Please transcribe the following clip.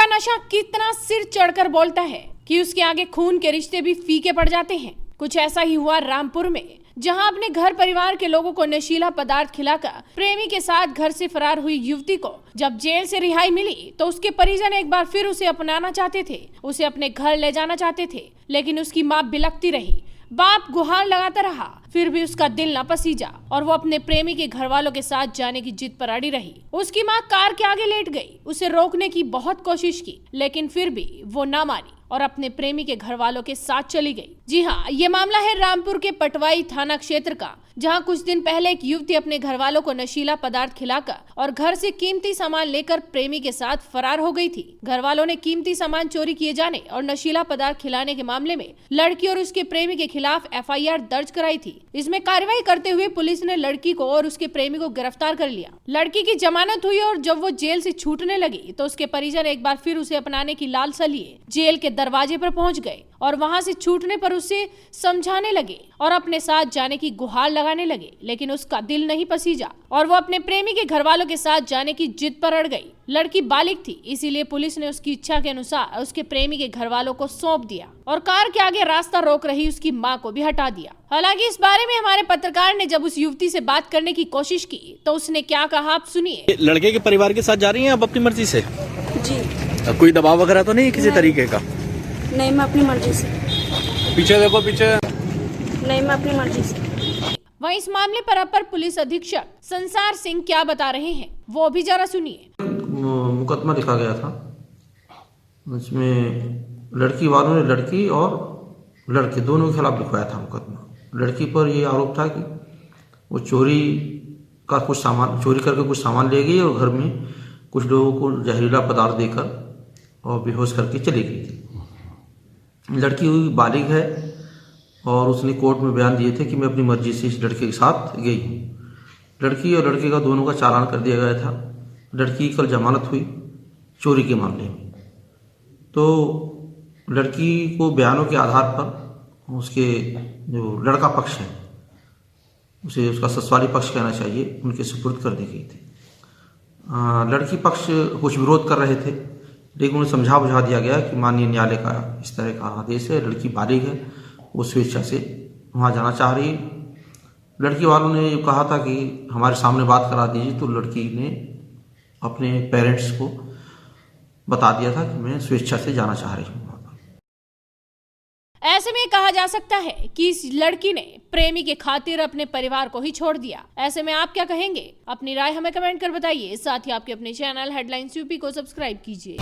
नशा कितना सिर चढ़कर बोलता है कि उसके आगे खून के रिश्ते भी फीके पड़ जाते हैं। कुछ ऐसा ही हुआ रामपुर में, जहां अपने घर परिवार के लोगों को नशीला पदार्थ खिलाकर प्रेमी के साथ घर से फरार हुई युवती को जब जेल से रिहाई मिली तो उसके परिजन एक बार फिर उसे अपनाना चाहते थे, उसे अपने घर ले जाना चाहते थे, लेकिन उसकी मां बिलखती रही। बाप गुहार लगाता रहा, फिर भी उसका दिल न पसीजा और वो अपने प्रेमी के घर वालों के साथ जाने की जिद पर अड़ी रही। उसकी मां कार के आगे लेट गई, उसे रोकने की बहुत कोशिश की, लेकिन फिर भी वो ना मानी और अपने प्रेमी के घर वालों के साथ चली गई। जी हाँ, ये मामला है रामपुर के पटवाई थाना क्षेत्र का, जहां कुछ दिन पहले एक युवती अपने घर वालों को नशीला पदार्थ खिलाकर और घर से कीमती सामान लेकर प्रेमी के साथ फरार हो गई थी। घर वालों ने कीमती सामान चोरी किए जाने और नशीला पदार्थ खिलाने के मामले में लड़की और उसके प्रेमी के खिलाफ FIR दर्ज कराई थी। इसमें कार्रवाई करते हुए पुलिस ने लड़की को और उसके प्रेमी को गिरफ्तार कर लिया। लड़की की जमानत हुई और जब वो जेल से छूटने लगी तो उसके परिजन एक बार फिर उसे अपनाने की लालसा लिए जेल के दरवाजे पर पहुंच गए और वहां से छूटने पर उसे समझाने लगे और अपने साथ जाने की गुहार लगाने लगे, लेकिन उसका दिल नहीं पसीजा और वो अपने प्रेमी के घर वालों के साथ जाने की जिद पर अड़ गई। लड़की बालिग थी, इसीलिए पुलिस ने उसकी इच्छा के अनुसार उसके प्रेमी के घर वालों को सौंप दिया और कार के आगे रास्ता रोक रही उसकी मां को भी हटा दिया। हालांकि इस बारे में हमारे पत्रकार ने जब उस युवती से बात करने की कोशिश की तो उसने क्या कहा, आप सुनिए। लड़के के परिवार के साथ जा रही हैं आप अपनी मर्जी से? जी। कोई दबाव वगैरह तो नहीं किसी तरीके का? नहीं, मैं अपनी मर्जी से। पीछे देखो, पीछे। नहीं, मैं अपनी मर्जी से। वहीं इस मामले पर अपर पुलिस अधीक्षक संसार सिंह क्या बता रहे हैं, वो भी जरा सुनिए। मुकदमा लिखा गया था, उसमें लड़की वालों ने लड़की और लड़के दोनों के खिलाफ लिखवाया था मुकदमा। लड़की पर ये आरोप था कि वो चोरी करके कुछ सामान ले गई और घर में कुछ लोगों को जहरीला पदार्थ देकर और बेहोश करके चली गई थी। लड़की बालिग है और उसने कोर्ट में बयान दिए थे कि मैं अपनी मर्जी से इस लड़के के साथ गई हूँ। लड़की और लड़के का दोनों का चालान कर दिया गया था। लड़की की कल जमानत हुई चोरी के मामले में। तो लड़की को बयानों के आधार पर उसके जो लड़का पक्ष है, उसे उसका ससुराली पक्ष कहना चाहिए, उनके सुपुर्द कर दी गई थी। लड़की पक्ष कुछ विरोध कर रहे थे, लेकिन उन्हें समझा बुझा दिया गया कि माननीय न्यायालय का इस तरह का आदेश है, लड़की बालिग है, वो स्वेच्छा से वहाँ जाना चाह रही है। लड़की वालों ने कहा था कि हमारे सामने बात करा दीजिए, तो लड़की ने अपने पेरेंट्स को बता दिया था कि मैं स्वेच्छा से जाना चाह रही हूँ। ऐसे में कहा जा सकता है कि इस लड़की ने प्रेमी के खातिर अपने परिवार को ही छोड़ दिया। ऐसे में आप क्या कहेंगे? अपनी राय हमें कमेंट कर बताइए। साथ ही आपके अपने चैनल हेडलाइंस यूपी को सब्सक्राइब कीजिए।